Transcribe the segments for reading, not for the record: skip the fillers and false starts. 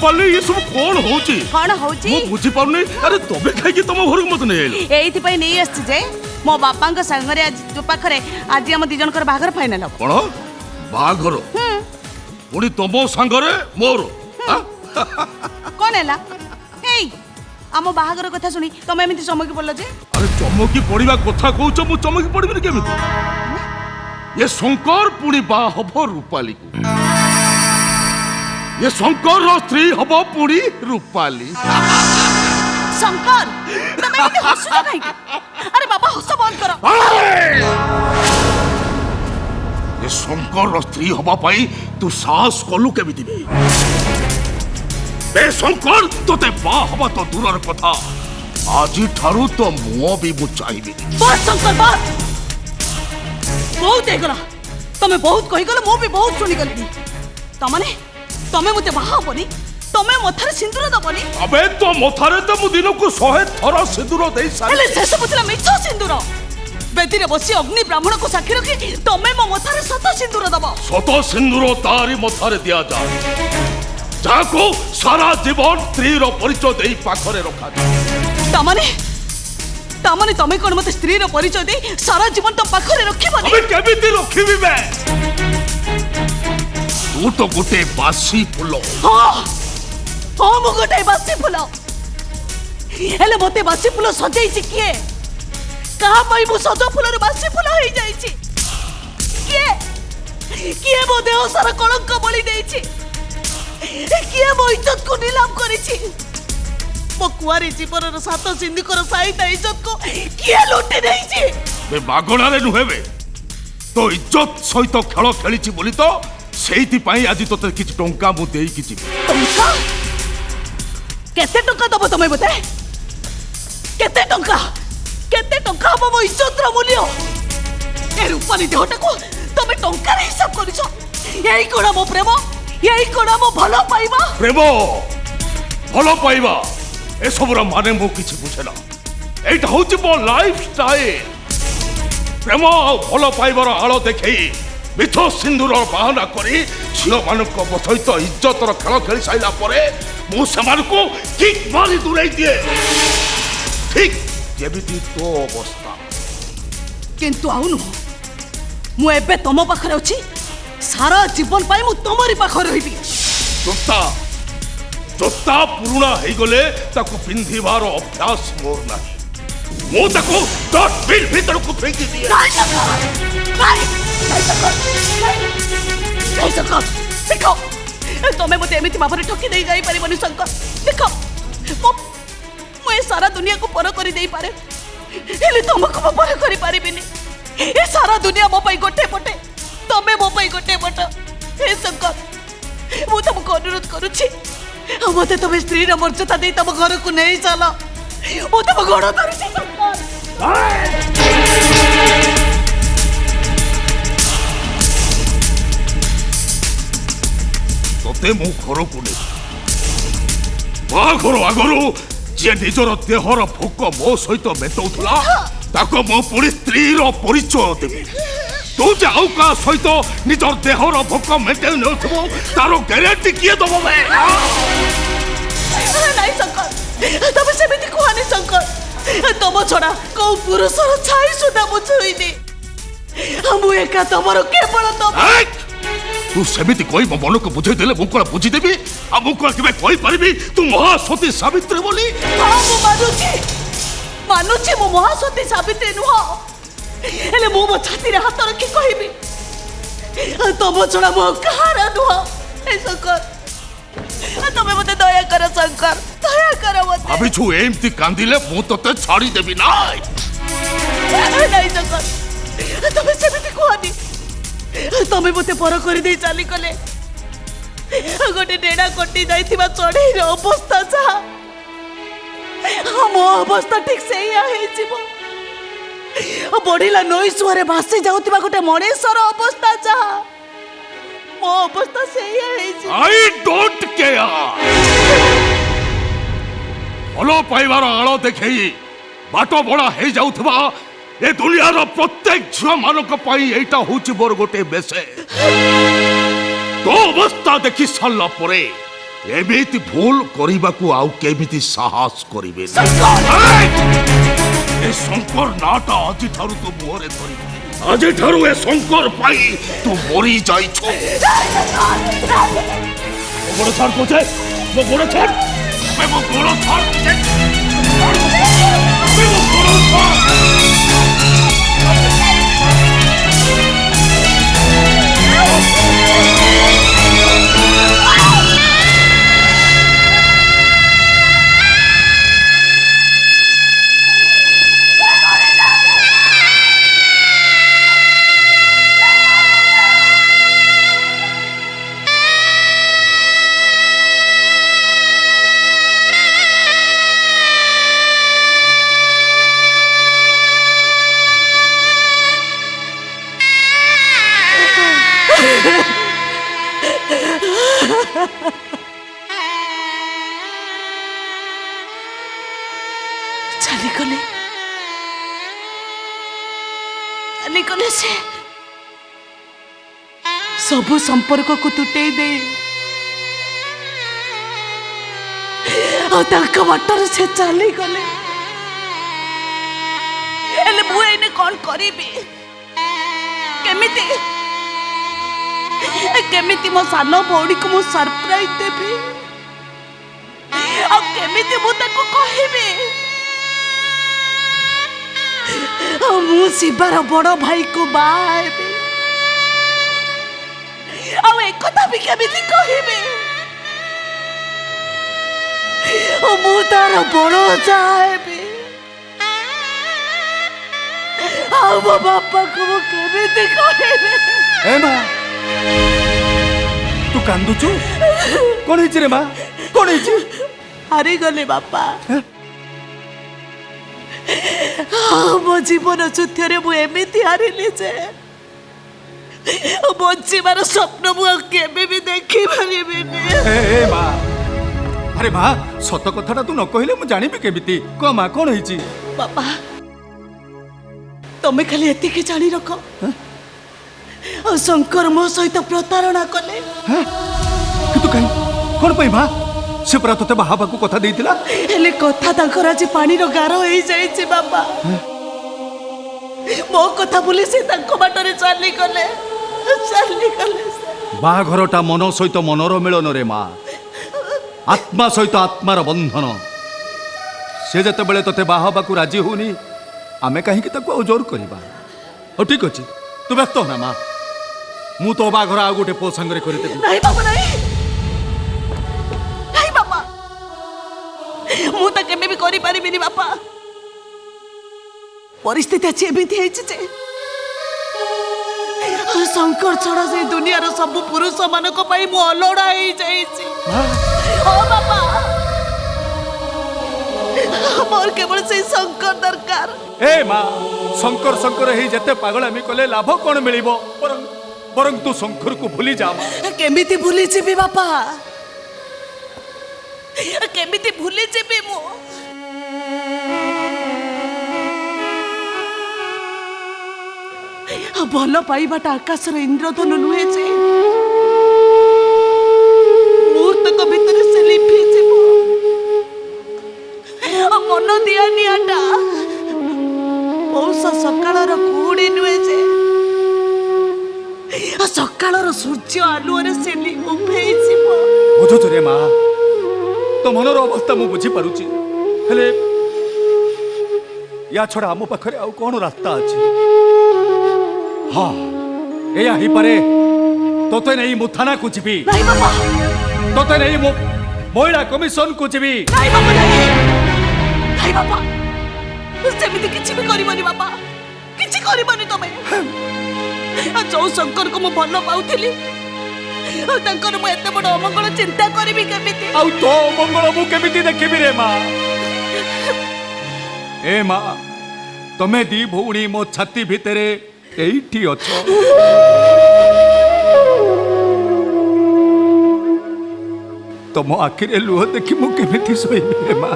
रूपाली ये सब कौन होची कौन होची मु बुझी पाउनी अरे तबे खाइ के तुम घर मत नै आइलो एइथि पई नै आछि जे मो बापांग संगरे आज जो पाखरे आज हम दी जनकर बागर फाइनल हो कोन बागर पुणी तुम संगरे मोर कौन हैला एई आम बाहागर कथा सुनी तमे एमिति चमकी पड़लो जे अरे चमकी पड़िबा कथा कहउछ मु चमकी पड़िबि केमिति ये शंकर पुणी बा हबो रूपाली को ये शंकर रो स्त्री हबो पुणी रूपाली शंकर तमे एमिति हसुना काई अरे बाबा हस बंद करो ये शंकर रो स्त्री हबा पाई तू साहस कलु केमिति बे शंकर तोते बा हबा तो दूरर कथा आजी ठारू तो मुओ भी मु चाहिबी बस शंकर बस बहुत हेगला तमे बहुत कहि गलो मो भी बहुत सुनी गली तमने तमे मते बाहा बनी तमे मथारे सिंदूर दबनी अबे तो मथारे तो मु दिन को 100 थरा सिंदूर देई सारी हेले शेष पुतला मिछ सिंदूर बेदी रे बसी अग्नि ब्राह्मण को साक्षी रखी तमे मो मथारे सत सिंदूर दब सत सिंदूर तारी मथारे दिया जा जाको सारा जीवन स्त्री रो परिचय देई पाखरे रखा तमने तमने तमे कोन मते स्त्री रो परिचय दे सारा जीवन तो पाखरे रखिबनी अबे केमिति रखिबी बे तू तो गोटे बासी फूल हां हां मो गोटे बासी फूल हेले मते बासी फूल सजाई छि किए कहा पई मु सजो फूल रो बासी फूल होई जाई छि किए मो देह सारा कलंक बळी देई छि किए मो इज्जत को नीलाम करी छि मो कुआरी जीवन रो सात सिंधिकर साहित्य इज्जत को किए लुटी नहीं छि बे बागणा रे नुहेबे तो इज्जत सहित खेल खेली छि बोली तो सेइति पाई आज तोते किछ टंका मु देई कि जिबी टंका केते टंका दबो तमे बते केते टंका हम मो इज्जत रो मूल्य ए रूपाली देहटा को तमे टंका रे हिसाब करिसो एई कोना मो प्रेम एई कोना मो भलो पाइबा प्रेम भलो पाइबा ए सबरा माने मु किछ बुझेना एटा होची मो लाइफ स्टाइल प्रेम भलो पाइबार आलो देखई मिथ सिंदूर बाहना करी झियो मानक सहित इज्जतर खेल खेली साइला परे मु सेमानकु किक मारी दूरेई दिए ठीक जेबिति तो अवस्था किंतु आउनु मु एबे तम पाखरे अछि सारा जीवन पाई मु तमरी पाखरे रहिबी जोता जोता पुराना हे गले ताको पिंधिबार अभ्यास मोर नाही मु ताको डस्टबिन भीतर को फेंक दिए देखो तमे मते एमिति भाବରେ ठकी देई जाई परिबनी शंकर देखो मो ए सारा दुनिया को पर करी देई पारे हेले तुमको मो पर करी पारिबिनी ए सारा दुनिया मो पई गोटे पटे तमे मो पई गोटे पट हे शंकर मु तुमको अनुरोध करूछि मते तमे स्त्री र मर्यादा देई तम घर को नहीं चला मो तम गोड़ धरुछि शंकर तोते मु घर को नहीं बाघर आगरू जे निजर देहर भोक मो सहित मेटौला ताको मो पुणी स्त्री रो परिचय देबी तू जे आउ का सहित निजर देहर भोक मेटे नथबो तारो ग्यारंटी किए दबो बे नहीं शंकर तब से भी कुहानी शंकर तम छड़ा कौ पुरुषर छाई सुधा मु छुईनी हम एका तमरो केवल तम तू सेमिति कोई मो मन को बुझे देले मु कोला बुझी देबी आ मु कोला केबे कोई परबी तू महासती सावित्री बोली हां मु मानुची मु महासती सावित्री नुह हेले मु मो छाती रे हाथ रखी कहबी तम छड़ा मो कहारा नुह ए शंकर तमे मते दया कर शंकर दया कर मते भाभी छु एमती कांदिले मु तते छाड़ी देबी नाय नहीं शंकर तमे सेमिति कहनी तमे मते पर कर दे चाली कले गोटे डेड़ा कटी जाइथिबा चढ़ई रो अवस्था जा हम अवस्था ठीक से या हे जीवो बढीला नई सुरे भासी जाउथिबा गोटे मणेश्वर अवस्था जा मो अवस्था से या हे जी आई डोंट केयर भलो पाइबार आलो देखई बाटो बड़ा हे जाउथबा ए दुनिया रो प्रत्येक झियो मानक पाई एटा होची मोर गोटे बेसे तो अवस्था देखि साला परे ଏମିତି ଭୁଲ କରିବାକୁ ଆଉ କେମିତି ସାହସ କରିବେ ଏ ଶଙ୍କର ନାଟା ଆଜିଠାରୁ ତୁ ମୁହଁରେ ଧରିବୁ ଆଜିଠାରୁ ଏ ଶଙ୍କର ପାଇଁ ତୁ ମରି ଯାଇଛୁ ଗୋଡ଼ ଛାଡ଼ କହୁଛେ ମୋ ଗୋଡ଼ ଛାଡ଼ ମୋ ଗୋଡ଼ ଛାଡ଼ ଚାଲିଗଲେ ସେ ସବୁ ସମ୍ପର୍କକୁ ତୁଟେଇ ଦେଇ ଆଉ ତାଙ୍କ ବାଟରେ ସେ ଚାଲିଗଲେ ହେଲେ ମୁଁ ଏଇନେ କଣ କରିବି କେମିତି କେମିତି ମୋ ସାନ ଭଉଣୀକୁ ମୁଁ ସରପ୍ରାଇଜ ଦେବି ଆଉ କେମିତି ମୁଁ ତାକୁ କହିବି ମୁଁ ଶିବାର ବଡ଼ ଭାଇକୁ ବାହା ହେବି ଆଉ ଏକଥା ବି କେମିତି କହିବି ମୁଁ ତାର ବଡ଼ ଅଜା ହେବି ଆଉ ମୋ ବାପାକୁ ମୁଁ କେମିତି କହିବି ଏ ମା ତୁ କାନ୍ଦୁଛୁ କଣ ହେଇଛି ରେ ମା କଣ ହେଇଛି ହାରିଗଲେ ବାପା ମୋ ଜୀବନ ଯୁଦ୍ଧରେ ମୁଁ ଏମିତି ହାରିଲି ଯେ ବଞ୍ଚିବାର ସ୍ୱପ୍ନ ମୁଁ ଆଉ କେବେ ବି ଦେଖିପାରିବିନି ଏ ମା ଆରେ ମା ସତ କଥାଟା ତୁ ନ କହିଲେ ମୁଁ ଜାଣିବି କେମିତି କହ ମା କଣ ହେଇଛି ବାପା ତମେ ଖାଲି ଏତିକି ଜାଣି ରଖ ଶଙ୍କର ମୋ ସହିତ ପ୍ରତାରଣା କଲେ କିନ୍ତୁ କାହିଁ କଣ ପାଇଁ ମା ସେ ପରା ତତେ ବାହା ହେବାକୁ କଥା ଦେଇଥିଲା ହେଲେ କଥା ତାଙ୍କର ଆଜି ପାଣିର ଗାର ହେଇଯାଇଛି ବାପା ମୋ କଥା ଭୁଲି ସେ ତାଙ୍କ ବାଟରେ ଚାଲିଗଲେ ବାହାଘରଟା ମନ ସହିତ ମନର ମିଳନରେ ମା ଆତ୍ମା ସହିତ ଆତ୍ମାର ବନ୍ଧନ ସେ ଯେତେବେଳେ ତତେ ବାହା ହେବାକୁ ରାଜି ହଉନି ଆମେ କାହିଁକି ତାକୁ ଆଉ ଜୋର କରିବା ହଉ ଠିକ ଅଛି ତୁ ବ୍ୟସ୍ତ ନା ମା ମୁଁ ତୋ ବାହାଘର ଆଉ ଗୋଟେ ପୁଅ ସାଙ୍ଗରେ କରିଦେବି ନାଇଁ ବାପା ନାଇଁ ବାପା ମୁଁ ତ କେବେ ବି କରିପାରିବିନି ବାପା ପରିସ୍ଥିତି ଆଜି ଏମିତି ହେଇଛି ଯେ ଶଙ୍କର ଛଡ଼ା ସେ ଦୁନିଆର ସବୁ ପୁରୁଷ ମାନଙ୍କ ପାଇଁ ମୁଁ ଅଲୋଡ଼ା ହେଇଯାଇଛି ହଁ ବାପା ମୋର କେବଳ ସେଇ ଶଙ୍କର ଦରକାର ଏ ମା ଶଙ୍କର ଶଙ୍କର ହେଇ ଯେତେ ପାଗଳାମି କଲେ ଲାଭ କଣ ମିଳିବ ବରଂ ତୁ ଶଙ୍କରକୁ ଭୁଲି ଯା ମା କେମିତି ଭୁଲି ଯିବି ବାପା କେମିତି ଭୁଲି ଯିବି ମୁଁ ଭଲ ପାଇବାଟା ଆକାଶର ଇନ୍ଦ୍ରଧନୁ ନୁହେଁ ଯେ ମୁହୂର୍ତ୍ତକ ଭିତରେ ସେ ଲିଭିଯିବ ମନ ଦିଆ ନିଆଟା ପୌଷ ସକାଳର କୁହୁଡ଼ି ନୁହେଁ ଯେ ସକାଳର ସୂର୍ଯ୍ୟ ଆଲୁଅରେ ସେ ଉଭେଇଯିବ ବୁଝୁଛୁ ରେ ମା ତୋ ମନର ଅବସ୍ଥା ମୁଁ ବୁଝିପାରୁଛି ହେଲେ ୟା ଛଡ଼ା ଆମ ପାଖରେ ଆଉ କ'ଣ ରାସ୍ତା ଅଛି ହଁ ଏଇଆ ହେଇପାରେ ତୋତେ ନେଇ ମୁଁ ଥାନାକୁ ଯିବି ତୋତେ ନେଇ ମୁଁ ମହିଳା କମିଶନକୁ ଯିବି ବାପା ସେମିତି କିଛି ବି କରିବନି ବାପା କିଛି କରିବନି ତମେ ଯୋଉ ଶଙ୍କରକୁ ମୁଁ ଭଲ ପାଉଥିଲି ତାଙ୍କର ମୁଁ ଏତେ ବଡ଼ ଅମଙ୍ଗଳ ଚିନ୍ତା କରିବି କେମିତି ଆଉ ତୋ ଅମଙ୍ଗଳ ମୁଁ କେମିତି ଦେଖିବି ରେ ମା ଏ ମା ତମେ ଦି ଭଉଣୀ ମୋ ଛାତି ଭିତରେ ଏଇଠି ଅଛ ତମ ଆଖିରେ ଲୁହ ଦେଖି ମୁଁ କେମିତି ଶୋଇବି ରେ ମା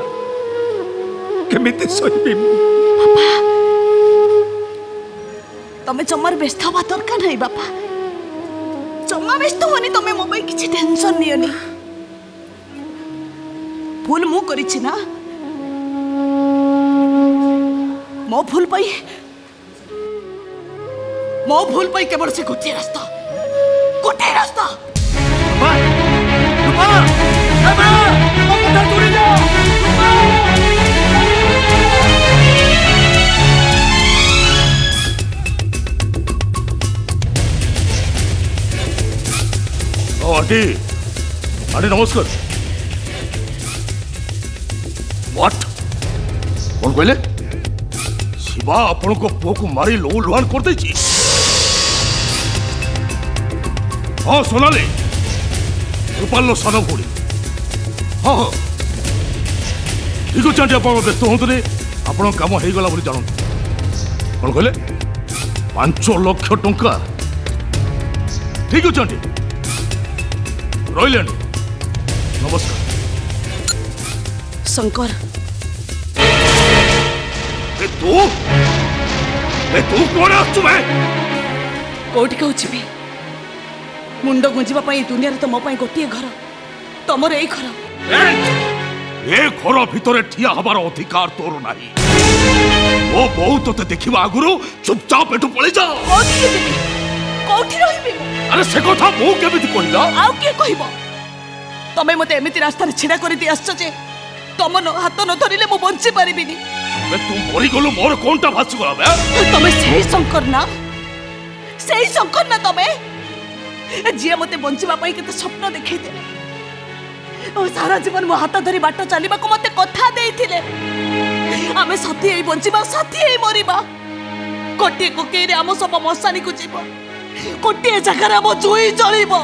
କେମିତି ଶୋଇବି ବାପା ତମେ ଜମାର ବ୍ୟସ୍ତ ହବା ଦରକାର ନାହିଁ ବାପା ଜମା ବ୍ୟସ୍ତ ହୁଅନି ତମେ ମୋ ପାଇଁ କିଛି ଟେନସନ ନିଅନି भूल मु करिछि ना मो भूल पाई केवल से गोटे रास्ता आंटी आंटी नमस्कार व्हाट कौन कहले शिवा आपण को पुओ को मारी लो लुहान कर देछि हाँ सोनाली गोपाल सान भूणी हाँ हाँ ठीक अच्छे आंटी आप व्यस्त हूँ आप कम हो गला जानते कौन कहले 5 लाख टंका ठीक अच्छे आंटी रही आंटी नमस्कार शंकर तू कौन आसु मैं कोठी कहू जी मुंड गुंजिबा पई दुनिया रे तो मो पई गोटिए घर तमर एई घर ए घर भितरे ठिया हबार अधिकार तोर नाही ओ बहुत तोते देखिबा आगुरु चुपचाप एठु पळे जा कोठी रहिबी अरे से कथा मु केमिति कहिला आउ के कहिबो तमे मते एमिति रास्ता रे छिडा करि दि आछछ जे तम हाथ न धरिले मु बंची परिबिनी ए तू मरि गलु मोर कोनटा भासी गला बे तमे सही शंकर ना तमे जे मते बंचीबा पई केते स्वप्न देखै देले ओ सारा जीवन मो हाथ धरि बाट चलीबा को मते कथा देइथिले आमे साथी एई बंचीबा साथी एई मरिबा कोटिए कोके रे आम सब मसानी को जीव कोटिए जगह आम जुई जळीबो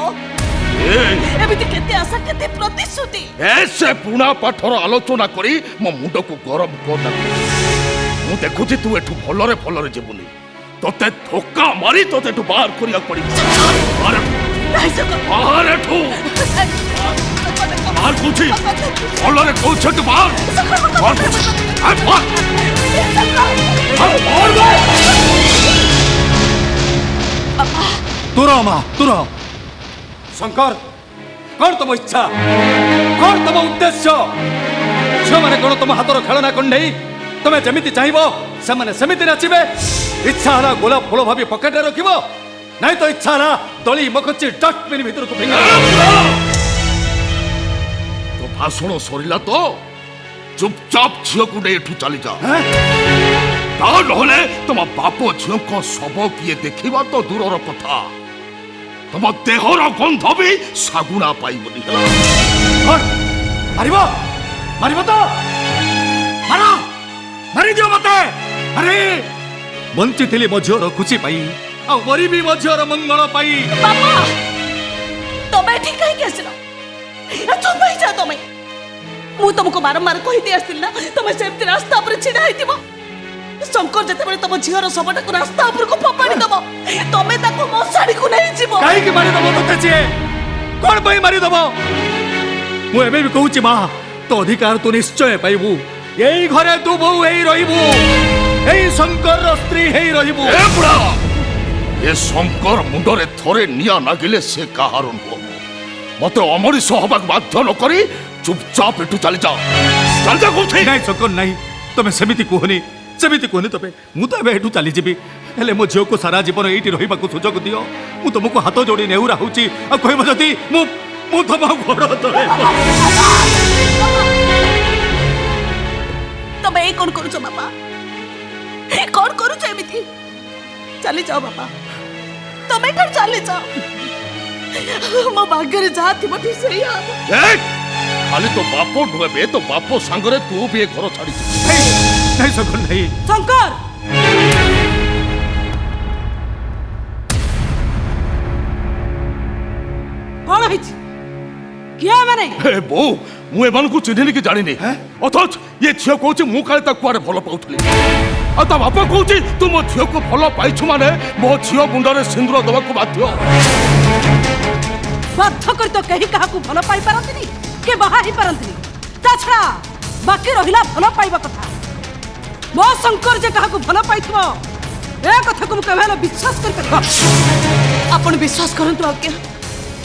एमिति केते आशा केते प्रतिश्रुति ऐसे पुणा पाठर आलोचना करी मो मुंड को गरम कर मु देखुची तू एठु भलरे जीवनी तोते धोका मारी तोते एठु बाहर करिया पड़ी बाहर एठु बाहर कुछि भलरे कहछ तू बाहर तुरा माँ तुरा शंकर कौन तुम इच्छा कौन तुम उद्देश्य झील मैंने कौन तुम हाथर खेलना कंडे तुम्हें जमीती चाहिए से सेमती नाचे इच्छा है गोलाप फूल भाभी पकेट रख नहीं तो इच्छा है दली मखची डस्टबिन भीतर को तो भाषण सरला तो चुपचाप झील को नहीं चली जा तुम बाप झील को शब किए देखा तो दूर कथा तुम देहर गंध भी सागुना पाइबनी मारिबो तो मारो मारी दियो मते अरे बंची थिली मो झीर खुशी पाई आ मरी भी मो झीर मंगल पाई बाबा तमे ठीक कहि केसलो चुप हो जा तमे मु तुमको बारंबार कहि दे आस्तिल ना तमे सेमति रास्ता पर छिडा हैतिबो शंकर जते बेले तुम झीर सबटा को रास्ता ऊपर को फपाड़ी दबो तमे ताको मसाड़ी को नहीं जीवो काई की मारी दबो तते जे कोन पई मारी दबो मु एबे भी कहूची मां तो अधिकार तू निश्चय पाइबू यही घरे तू बहु हेई रहिबू एई शंकर रो स्त्री हेई रहिबू ए बुढ़ा ये शंकर मुंडरे थरे निया नागिले से काहार नुह मते अमरीश हबाक बाध्य न करी चुपचाप एठु चली जा कोथि नहीं शंकर नहीं तमे सेमिति कहनी तबे मु तो एठु चली जीवी हेले मो झील को सारा जीवन एठी रहिबा को सुजोग दियो मु तुमको हाथ जोड़ी नेहुरा होची आ कहबो जदी मु तुम गोड़ तळे तमे ए कोन करू छ बाबा ए कोन करू छ एमिति चली जाओ बाबा तमे घर चली जाओ मो भाग्य रे जा थिबो ठीक सही आ खाली तो बापो नुहे तो बापो सांगरे तू भी घर छाड़ी नहीं शंकर नहीं शंकर कौन है किया माने ए बो मु एमान को चिन्हनी कि जानिनी अथच ये झियो कहूची मु काले ता कुआरे भलो पाउथली आ ता बापा कहूची तू मो झियो को भलो पाइछु माने मो झियो मुंडरे सिंदूर दबा को बाध्य कर तो कहीं कहा को भलो पाई परंतनी के बाहा ही परंतनी ता छड़ा बाकी रहिला भलो पाइबा कथा मो शंकर जे कहा को भलो पाइथबो ए कथा को केवल विश्वास कर परबो आपण विश्वास करंतु आज्ञा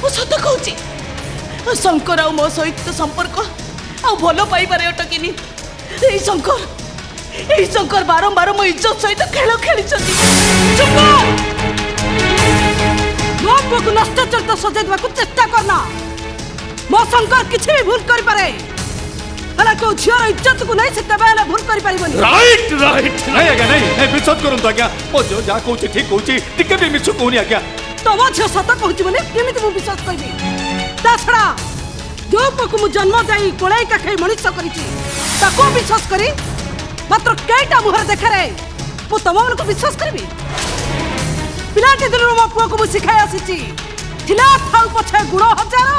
मो सत कहूची शंकर आ मो सहित संपर्क ଆଉ ଭଲ ପାଇବାରେ ଅଟକିନି। ଏଇ ଶଙ୍କର ବାରମ୍ବାର ମୋ ଇଜ୍ଜତ ସହିତ ଖେଳ ଖେଳିଛନ୍ତି। ଚୁପ କର! ମୋ ପୁଅକୁ ନଷ୍ଟ ଚରିତ ସଜାଇ ଦେବାକୁ ଚେଷ୍ଟା କରନା। ମୋ ଶଙ୍କର କିଛି ବି ଭୁଲ କରିପାରେ, ହେଲେ କୋଉ ଝିଅର ଇଜ୍ଜତକୁ ନେଇ ସେ କେବେ ହେଲେ ଭୁଲ କରିପାରିବନି। Right right. ନାଇଁ ଆଜ୍ଞା ନାଇଁ ବିଶ୍ୱାସ କରନ୍ତୁ ଆଜ୍ଞା, ମୋ ଝିଅ ଯାହା କହୁଛି ଠିକ କହୁଛି, ଟିକେ ବି ମିଛ କହୁନି ଆଜ୍ଞା। ତମ ଝିଅ ସତ କହୁଛି ବୋଲି କେମିତି ମୁଁ ବିଶ୍ୱାସ କରିବି? ତା ଛଡ଼ା ଯୋଉ ପୁଅକୁ ମୁଁ ଜନ୍ମ ଦେଇ କୋଳେଇ କାଖେଇ ମଣିଷ କରିଛି ତାକୁ ବିଶ୍ୱାସ କରି ମାତ୍ର କେଇଟା ମୁହଁରେ ଦେଖାରେ ମୁଁ ତମମାନଙ୍କୁ ବିଶ୍ୱାସ କରିବି? ପିଲାଟି ଦିନରୁ ମୋ ପୁଅକୁ ମୁଁ ଶିଖାଇ ଆସିଛି, ଥିଲା ଥାଉ ପଛେ ଗୁଣ ହଜାର,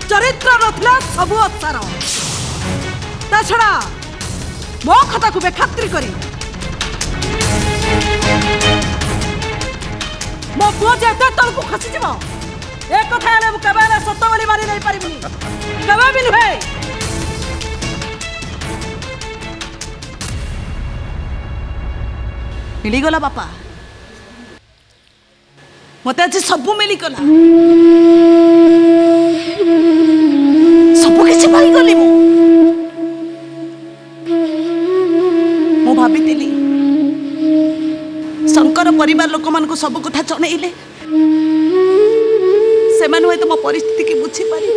ଚରିତ୍ର ନଥିଲା ସବୁ ଅସାର। ତା ଛଡ଼ା ମୋ କଥାକୁ ବେଖାତିର କରି ମୋ ପୁଅ ଯେ ଏତେ ତଳକୁ ଖସିଯିବ ଏ କଥା ହେଲେ ମୁଁ କେବେ ହେଲେ ସତ ବୋଲି ମାନି ନେଇ ପାରିବିନି, କେବେ ବି ନୁହେଁ। ମିଳିଗଲା ବାପା, ମତେ ଆଜି ସବୁ ମିଳିଗଲା, ସବୁ କିଛି ପାଇଗଲି। ମୁଁ ଭାବିଥିଲି ଶଙ୍କର ପରିବାର ଲୋକମାନଙ୍କୁ ସବୁ କଥା ଜଣେଇଲେ ସେମାନେ ହୁଏତ ମୋ ପରିସ୍ଥିତି କି ବୁଝିପାରିବେ,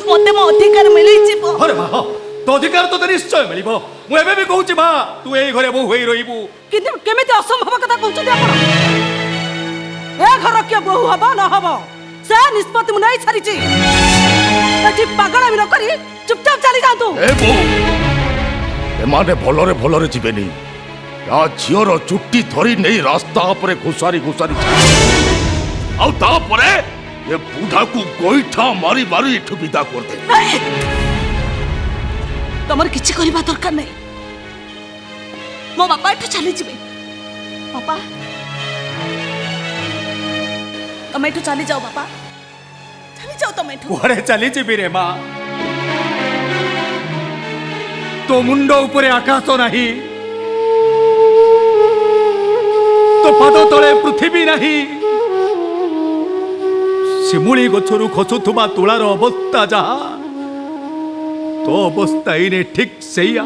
ମତେ ମୋ ଅଧିକାର ମିଳିଯିବ। ଆରେ ମା ତୋ ଅଧିକାର ତୋତେ ନିଶ୍ଚୟ ମିଳିବ। ମୁଁ ଏବେ ବି କହୁଛି ମା, ତୁ ଏଇ ଘରେ ବୋହୂ ହୋଇ ରହିବୁ। କିନ୍ତୁ କେମିତି ଅସମ୍ଭବ କଥା କହୁଛନ୍ତି ଆପଣ? ଏ ଘର କିଏ ବୋହୂ ହବ ନ ହବ ସେ ନିଷ୍ପତ୍ତି ମୁଁ ନେଇ ସାରିଛି। ଏଠି ପାଗଳାମି ନ କରି ଚୁପଚାପ ଚାଲି ଯାଆନ୍ତୁ। ଏ ବୋଉ, ଏମାନେ ଭଲରେ ଭଲରେ ଯିବେନି। ୟା ଝିଅର ଚୁଟି ଧରି ନେଇ ରାସ୍ତା ଉପରେ ଘୁଷାରି ଘୁଷାରି ଆଉ ତାପରେ ଏ ବୁଢ଼ାକୁ ଗୋଇଠା ମାରି ମାରି ଏଠୁ ବିଦା କରିଦେବେ। ତମର କିଛି କରିବା ଦରକାର ନାହିଁ। ମୋ ବାପା ଏଠୁ ଚାଲିଯିବେ। ବାପା ତମେ ଏଠୁ ଚାଲି ଯାଅ। ବାପା ଚାଲି ଯାଅ ତମେ ଏଠୁ। କୁଆଡ଼େ ଚାଲିଯିବି ରେ ମା? ତୋ ମୁଣ୍ଡ ଉପରେ ଆକାଶ ନାହିଁ, ତୋ ପାଦ ତଳେ ପୃଥିବୀ ନାହିଁ। ଶିମୁଳି ଗଛରୁ ଖସୁଥିବା ତୁଳାର ଅବସ୍ଥା ଯାହା, ତୋ ଅବସ୍ଥା ଏଇନେ ଠିକ ସେଇଆ।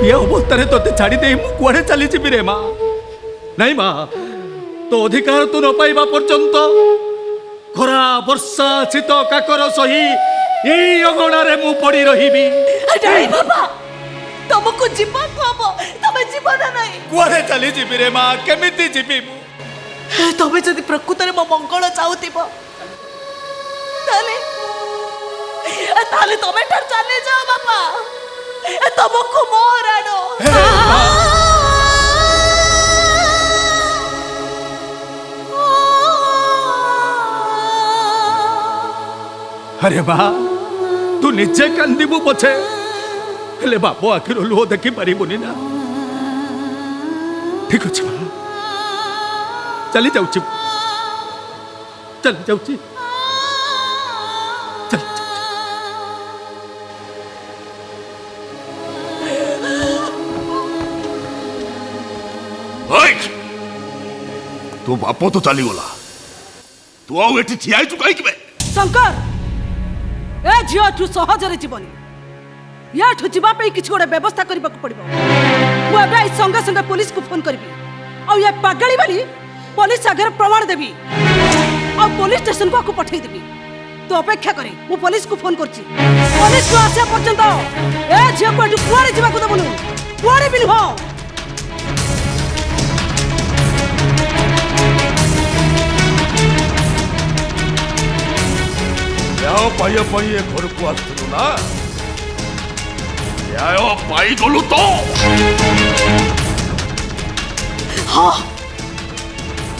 ଏ ଅବସ୍ଥାରେ ତୋତେ ଛାଡ଼ି ଦେଇ ମୁଁ କୁଆଡ଼େ ଚାଲିଯିବି ରେ ମା? ନାଇଁ ମା, ତୋ ଅଧିକାର ତୁ ନ ପାଇବା ପର୍ଯ୍ୟନ୍ତ ଖରା ବର୍ଷା ଶୀତ କାକର ସହି ଏଇ ଅଗଣାରେ ମୁଁ ପଡ଼ି ରହିବି। ବାପା ତମକୁ ଯିବାକୁ ହବ, ତମେ ଯିବ ନା ନାହିଁ? କୁଆଡ଼େ ଚାଲିଯିବି ରେ ମା? କେମିତି ଯିବି ମୁଁ? ତମେ ଯଦି ପ୍ରକୃତରେ ମୋ ମଙ୍ଗଳ ଚାହୁଁଥିବ ତାହେଲେ ତମେ ଏଠାରୁ ଚାଲି ଯାଅ ବାପା। ତମକୁ ମୋର ଆଣ। ଆରେ ମା, ତୁ ନିଜେ କାନ୍ଦିବୁ ପଛେ, ହେଲେ ବାପ ଆଖିରୁ ଲୁହ ଦେଖି ପାରିବୁନି ନା। ଠିକ ଅଛି ମା, ଚାଲି ଯାଉଛି, ଚାଲି ଯାଉଛି, ଚାଲି ଯାଉଛି। ତୋ ବାପ ତ ଚାଲିଗଲା, ତୁ ଆଉ ଏଠି ଠିଆ ହେଇଛୁ କାହିଁକି ବେ? ଶଙ୍କର, ଏ ଝିଅ ଏଠୁ ସହଜରେ ଯିବନି। ଏଠୁ ଯିବା ପାଇଁ କିଛି ଗୋଟେ ବ୍ୟବସ୍ଥା କରିବାକୁ ପଡ଼ିବ। ମୁଁ ଏବେ ସଙ୍ଗେ ସଙ୍ଗେ ପୁଲିସକୁ ଫୋନ କରିବି, ଆଉ ଏ ପାଗଳି ବୋଲି पुलिस आगे प्रमाण देवी और पुलिस स्टेशन को पठेदेवी। तो अपेक्षा करे मु पुलिस को फोन करछि। पुलिस को आसे पर्यंत ए झियो को एठु कुआरे जिबा को देबनु, कुआरे भी नुह। याओ पाइए पाइए घर को आस्तु ना, याओ पाई गलु तो हाँ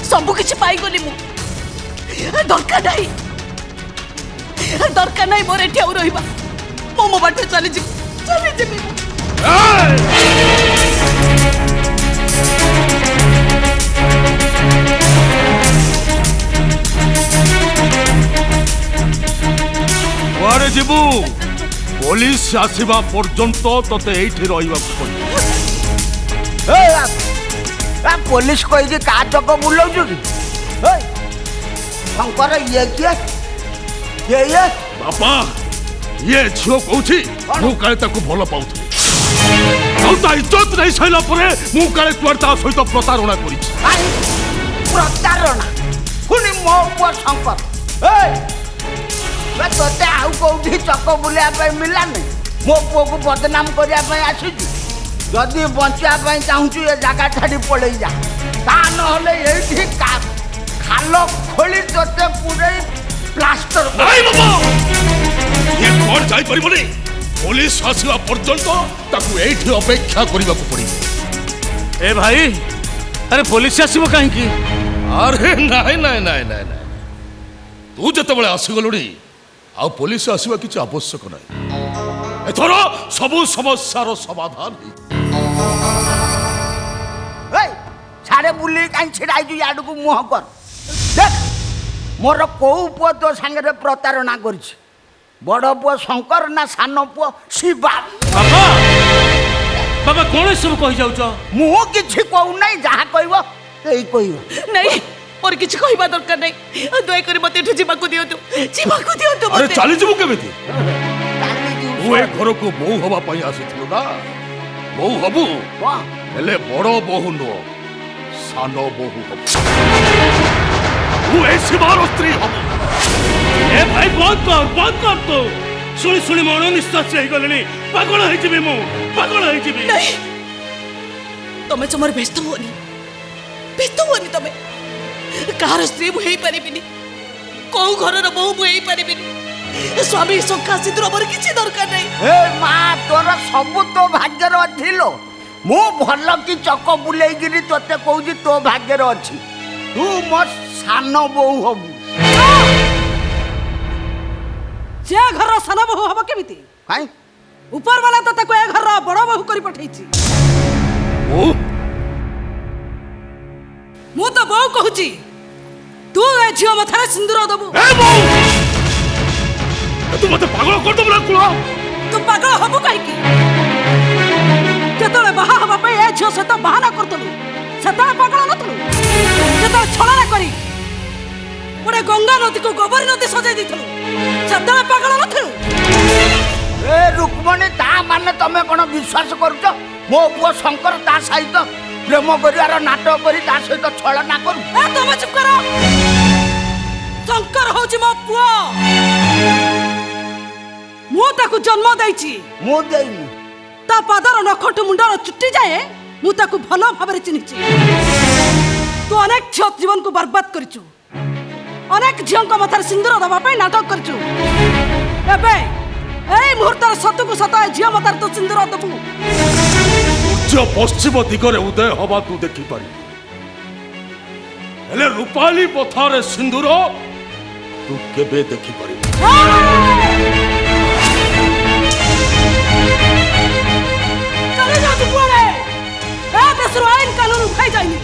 सब किछि पाई गली मु। दरकार नहीं मोर एठी आउ रहिबा। मो बाटे चली जी कुआरे जीवु? पुलिस आसीबा पर्यंत तते एठी रहिबा पड़िबो। पुलिस कही का चक बुलाऊ कि शंकर ये किए ये बापा ଇଏ ଝିଅ କହୁଛି ମୁଁ କାଳେ ତାକୁ ଭଲ ପାଉଥିଲି ଆଉ ତା ଇଜ୍ଜତ ନେଇ ସାରିଲା ପରେ ମୁଁ କାଳେ କୁଆଡ଼େ ତା ସହିତ ପ୍ରତାରଣା କରିଛି। ଭାଇ ପ୍ରତାରଣା ପୁଣି ମୋ ପୁଅ ଶଙ୍କର ତୋତେ ଆଉ କୋଉଠି ଚକ ବୁଲିବା ପାଇଁ ମିଳିଲାନି। ମୋ ପୁଅକୁ ବଦନାମ କରିବା ପାଇଁ ଆସିଛୁ। ଯଦି ବଞ୍ଚିବା ପାଇଁ ଚାହୁଁଛୁ ଏ ଜାଗା ଛାଡ଼ି ପଳେଇ ଯା। ତା ନହେଲେ ଏଇଠି ଖାଲ ଖୋଳି ତୋତେ ପୁରେଇ ପ୍ଲାଷ୍ଟର ନାଇଁ ବାବା ଇଏ କ'ଣ ଯାଇପାରିବନି। ପୋଲିସ ଆସିବା ପର୍ଯ୍ୟନ୍ତ ତାକୁ ଏଇଠି ଅପେକ୍ଷା କରିବାକୁ ପଡ଼ିବ। ए भाई अरे पुलिस आसब कहीं ଆରେ ନାଇଁ ନାଇଁ ନାଇଁ ନାଇଁ ନାଇଁ ତୁ ଯେତେବେଳେ ଆସିଗଲୁଣି ଆଉ ପୋଲିସ ଆସିବା କିଛି ଆବଶ୍ୟକ ନାହିଁ। ଏଥର ସବୁ ସମସ୍ୟାର ସମାଧାନ ସାଡ଼େ ବୁଲି କାହିଁ ଛିଡ଼ା ହେଇଛୁ ଇଆଡ଼କୁ ମୁହଁ କର। ଦେଖ ମୋର କୋଉ ପୁଅ ତୋ ସାଙ୍ଗରେ ପ୍ରତାରଣା କରିଛି। ବଡ଼ ପୁଅ ଶଙ୍କର ନା ସାନ ପୁଅ ଶିବା। बाबा बाबा कौन सब कही जाऊच ମୁଁ କିଛି କହୁନାହିଁ ଯାହା କହିବ ଏଇ କହିବ। ନାଇଁ ମୋର କିଛି କହିବା ଦରକାର ନାହିଁ। ଦୟାକରି ମତେ ଏଠୁ ଯିବାକୁ ଦିଅନ୍ତୁ ଆରେ ମତେ। ଚାଲିଯିବୁ କେମିତି? ଚାଲିଯିବୁ ତୁ ଏ ଘରକୁ ବୋହୂ ହବା ପାଇଁ ଆସିଥିଲୁ ନା। ବୋହୂ ହବୁ କଣ? ହେଲେ ବଡ଼ ବୋହୂ ନୁହଁ ସାନ ବୋହୂ ହବୁ। ତୁ ଏ ଶିବାର ସ୍ତ୍ରୀ ହବୁ। ए भाई बंद कर तो शुणी शुणी मन निश्वास गले पागल मु पागल नहीं तमे जमार व्यस्त हुओनी तमे कार स्त्री मु हेई परिबिनी को घरर बहु मु हेई परिबिनी स्वामी सखा सिद्धर मोर किछि दरकार नहीं। ए मा तोर सब तो भाग्यर थिलो। मु भल की चक बुलेगिरी तोते कहूजी तो भाग्यर अछि। तू मो सान बहु हबु। जे घर सान बहु हब केमिति काई ऊपर वाला तो ताको ए घर बड़ बहु करी पठैछि। ओ मु तो बहु कहूची तू ए झियो मथारे सिंदूर दबु। ए बोहू तू मते पागल कर दबु ना कुला। तू पागल हबु काई की केतले बाहा हबा पे ए झियो सत बहाना करतलु सता पागल नतलु केतले छळा करी ओडे गंगा नदी को गोबरी नदी सजाई दिथलु सता पागल नथलु। ए रुक्मणी ता माने तमे कोन विश्वास करूछ? मो पुओ शंकर ता सहित प्रेम करिवार नाटक करी ता सहित छळना करू। ए तमे चुप करो। शंकर होची मो पुओ। मु ताकू जन्म दैछि। मु देइनी ता पादर नखटु मुंडर चुट्टी जाए मु ताकू भलो भाबरे चिन्हिछि। तू अनेक झियो जीवन को बर्बाद करिछु। अनेक झियों मथार सिंदूर दबा पे नाटक करछु। एबे एई मुहूर्तर सतुकु सत झियो मथार तो सिंदूर दबु। सूर्य पश्चिम दिगरे उदय हवा तू देखि पारि हेले रूपाली पथारे सिंदूर तू केबे देखि पारि। चले जा तू पुआरे। ए देशर आईन कानून उठाई जाइनी।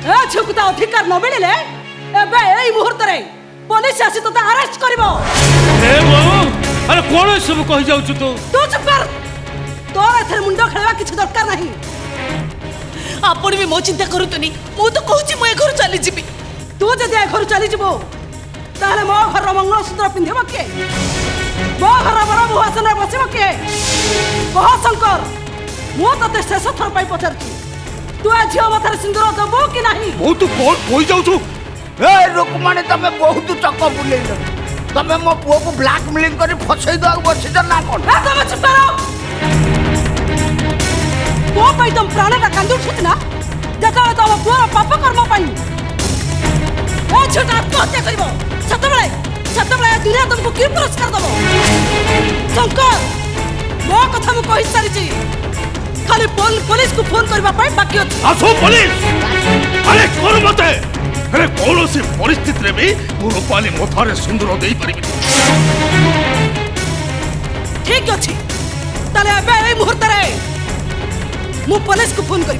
ए झुकुता अधिकार न मिलिले एबे एई मुहूर्तरे पुलिस आसी तते अरेस्ट करबो। ए बहु अरे कौन सब कही जाऊच तू तू चुप कर। तोर एथरे मुंडो खेलवा किछ दरकार नाही। आपण भी मो चिंता करूतनी मु तो कहूची मु ए घर चली जिबी। तू जदि ए घर चली जिवो ताले मो घर मंगलसूत्र पिंधिबो के मो घर बड़ मुहासन बसिबो के कह शंकर मु तते शेष थर पाई पचारछु तू आ झियो मथार सिंदूर दबो कि नाही। मो तू कोन कोइ जाउछु? ए रुक्मणी तमे बहुत चक बुलेइल। तमे मो पुओ को ब्लैकमेलिंग करी फसई दो बसिज ना कोन। ए तमे चुप करो। को पाई तुम प्राणटा कांदु उठित ना जतले तम पुओर पाप कर्म पाई ए छोटा आत्महत्या करबो सतबळे दुनिया तुमको की पुरस्कार दबो। शंकर मो कथा मु कहि सारिछि खाली पुलिस को फोन करबा पाई बाकी अछि। आसो पुलिस अरे कोन मते हेले कोनोसी परिस्थिति रे भी मु रूपाली मथारे सिंदूर देई परिबि। ठीक अछि ताले एबे एई मुहूर्त रे मु पुलिस को फोन करी।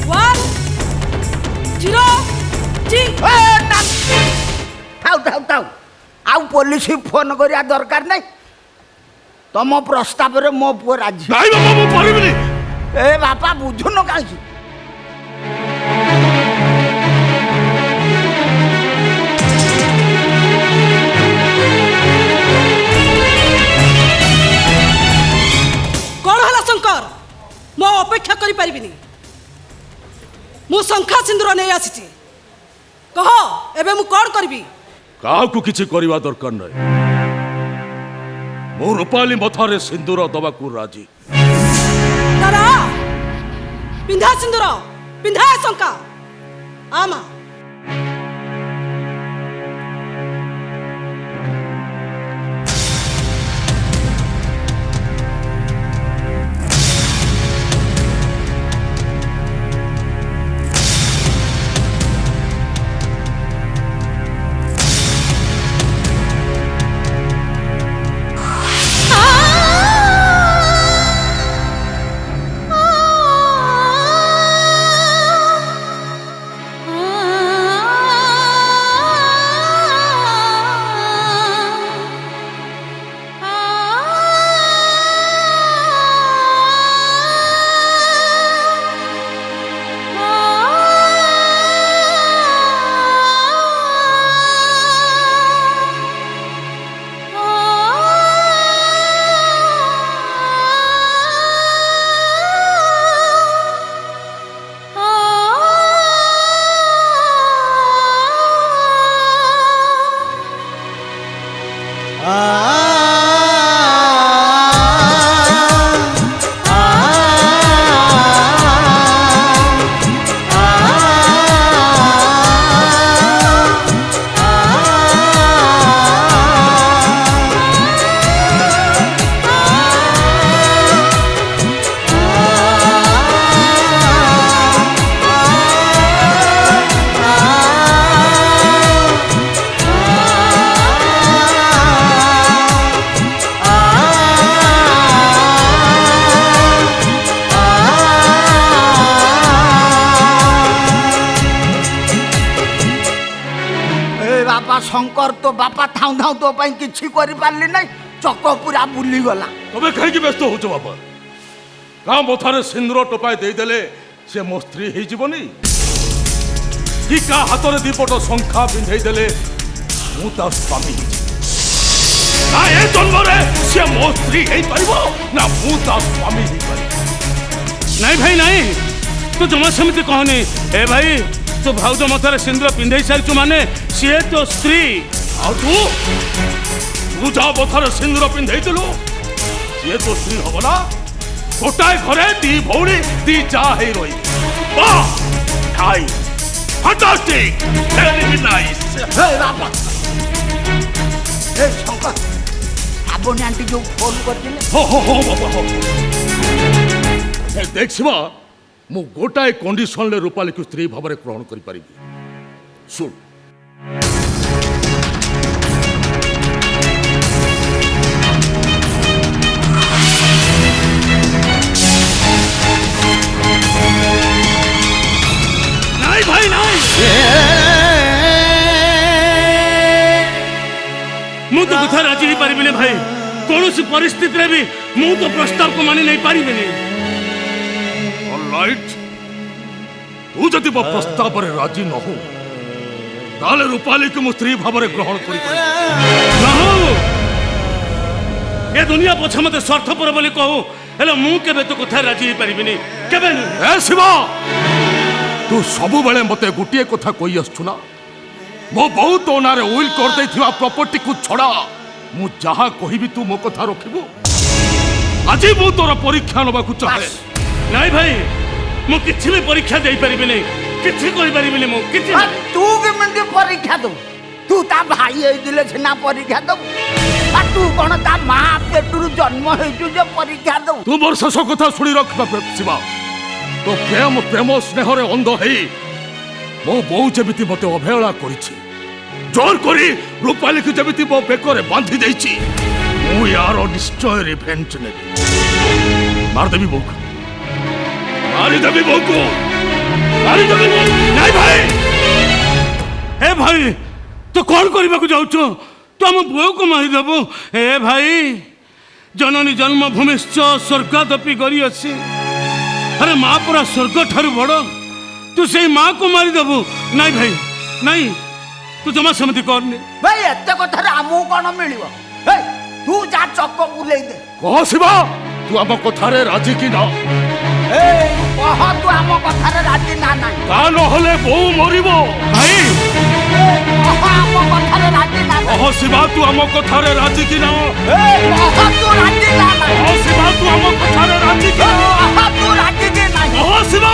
1 0 जी थाउ आउ पुलिस फोन करिया दरकार नहीं। तम प्रस्ताव रे मो पुओ राजी। नाइ बाबा मु परिबिनी। ए बापा बुझुन काई ଶଙ୍କର ମୁଁ ଅପେକ୍ଷା କରିପାରିବିନି। ମୁଁ ଶଙ୍ଖା ସିନ୍ଦୁର ନେଇ ଆସିଛି। କହ ଏବେ ମୁଁ କ'ଣ କରିବି? କାହାକୁ କିଛି କରିବା ଦରକାର ନାହିଁ। ମୁଁ ରୂପାଲି ମଥାରେ ସିନ୍ଦୁର ଦବାକୁ ରାଜି। ଦାଦା ପିନ୍ଧା ସିନ୍ଦୁର, ପିନ୍ଧା ଶଙ୍ଖା। ଆମା ଶଙ୍କର ତୋ ବାପା ଥାଉ ଥାଉ ତୋ ପାଇଁ କିଛି କରିପାରିଲି ନାହିଁ। ଚକ ପୁରା ବୁଲିଗଲା। ତମେ କାହିଁକି ବ୍ୟସ୍ତ ହଉଛ ବାପା? କାହା ମଥାରେ ସିନ୍ଦୁର ଟୋପାଏ ଦେଇଦେଲେ ସେ ମୋ ସ୍ତ୍ରୀ ହେଇଯିବନି? କି କାହା ହାତରେ ଦିପଟ ଶଙ୍ଖା ପିନ୍ଧେଇ ଦେଲେ ମୁଁ ତା ସ୍ୱାମୀ ହେଇଯିବି? ନା ଏ ଜନ୍ମରେ ସେ ମୋ ସ୍ତ୍ରୀ ହେଇପାରିବ, ନା ମୁଁ ତା ସ୍ୱାମୀ ହେଇପାରିବି। ନାଇଁ ଭାଇ ନାଇଁ, ତୁ ଜମା ସେମିତି କହନି। ଏ ଭାଇ ତୁ ଭାଉଜ ମଥାରେ ସିନ୍ଦୁର ପିନ୍ଧେଇ ସାରିଛୁ ମାନେ ସିଏ ତୋ ସ୍ତ୍ରୀ। ଆଉ ତୁ ଯାହା ମଥାରେ ସିନ୍ଦୁର ପିନ୍ଧେଇଥିଲୁ ସିଏ ତୋ ସ୍ତ୍ରୀ ହବ ନା? ଗୋଟାଏ ଘରେ ଦି ଭଉଣୀ ଦି ଯା ହେଇ ରହିବେ। ବାଃ! Nice, fantastic, very nice. ବାପା ଶଙ୍କର ଶ୍ରାବଣୀ ଆଣ୍ଟି ଯୋଉ ଫୋନ କରିଥିଲେ हो बाबा हो। देख शिवा मु गोटाए कंडीशन ले रूपाली को स्त्री भाव ग्रहण कर पारि। सुन ନାଇଁ ଭାଇ ନାଇଁ, ମୁଁ ତ କଥା ରାଜି ହେଇପାରିବିନି ଭାଇ। କୌଣସି ପରିସ୍ଥିତିରେ ବି ମୁଁ ତ ପ୍ରସ୍ତାବକୁ ମାନି ନେଇ ପାରିବିନି। ऑलराइट, तू जदि मो प्रस्ताव रे राजी न हो ताले रूपाली को मु स्त्री भाव ग्रहण कर ନା ହଉ, ଏ ଦୁନିଆ ପଛେ ମତେ ସ୍ୱାର୍ଥପର ବୋଲି କହୁ, ହେଲେ ମୁଁ କେବେ ତ କଥା ରାଜି ହେଇପାରିବିନି, କେବେ ନୁହେଁ। ए शिवा तू सबु बेले मते गुटिए कथा कहि आछछु ना, मो बहुत ओनारे उइल कर दैथिवा प्रॉपर्टी को छड़ा मु जहा कहिबी तू मो कथा रखिबु। आज मु तोर परीक्षा नबा को चाहे। ନାଇଁ ଭାଇ, ମୁଁ କିଛି ବି ପରୀକ୍ଷା ଦେଇପାରିବିନି, କିଛି କରିପାରିବିନି ମୁଁ କିଛି। ତୁ କେମିତି ପରୀକ୍ଷା ଦବୁ? ତୁ ତା ଭାଇ ହେଇଥିଲେ ସିନା ପରୀକ୍ଷା ଦବୁ। ତୁ କଣ ତା ମା ପେଟରୁ ଜନ୍ମ ହେଇଛୁ ଯେ ପରୀକ୍ଷା ଦବୁ? तू मोर शेष कथा शुणी रख शिवा। तो प्रेम प्रेम स्नेह रे अंध है मो बो जमिति मते अवहेला करिछि, जोर करी रूपाली को जमिति मो बेकरे बांधी देछि। मु यार निश्चय रिवेंज नेबी। मार देबी बो, मारी देबी बो को, मारी देबी बो। ନାଇଁ ଭାଇ, ଏ ଭାଇ ତୁ କଣ କରିବାକୁ ଯାଉଛୁ? ତୁ ଆମ ପୁଅକୁ ମାରିଦେବୁ? ଏ ଭାଇ, ଜନନୀ ଜନ୍ମଭୂମିଶ୍ଚ ସ୍ୱର୍ଗାଦପି ଗରି ଅଛି। ଆରେ ମା ପୁରା ସ୍ୱର୍ଗ ଠାରୁ ବଡ଼, ତୁ ସେଇ ମାକୁ ମାରିଦେବୁ? ନାଇଁ ଭାଇ ନାଇଁ, ତୁ ଜମା ସେମିତି କରନି। ଭାଇ ଏତେ କଥାରେ ଆମକୁ କଣ ମିଳିବ? ତୁ ଯା ଚକ ବୁଲେଇ ଦେ। कह शिवा ତୁ ଆମ କଥାରେ ରାଜି କି ନା? এই কহ তু আম কথারে রাজি না নাই ତା ନହେଲେ ବୋଉ ମରିବ। ଭାଇ কহ আম কথারে রাজি না নাই କହ ଶିବା ତୁ ଆମ କଥାରେ ରାଜି କି ନା? কহ তু রাজি না নাই କହ ଶିବା ତୁ ଆମ କଥାରେ ରାଜି କି ନା? কহ তু রাজি কি নাই କହ ଶିବା।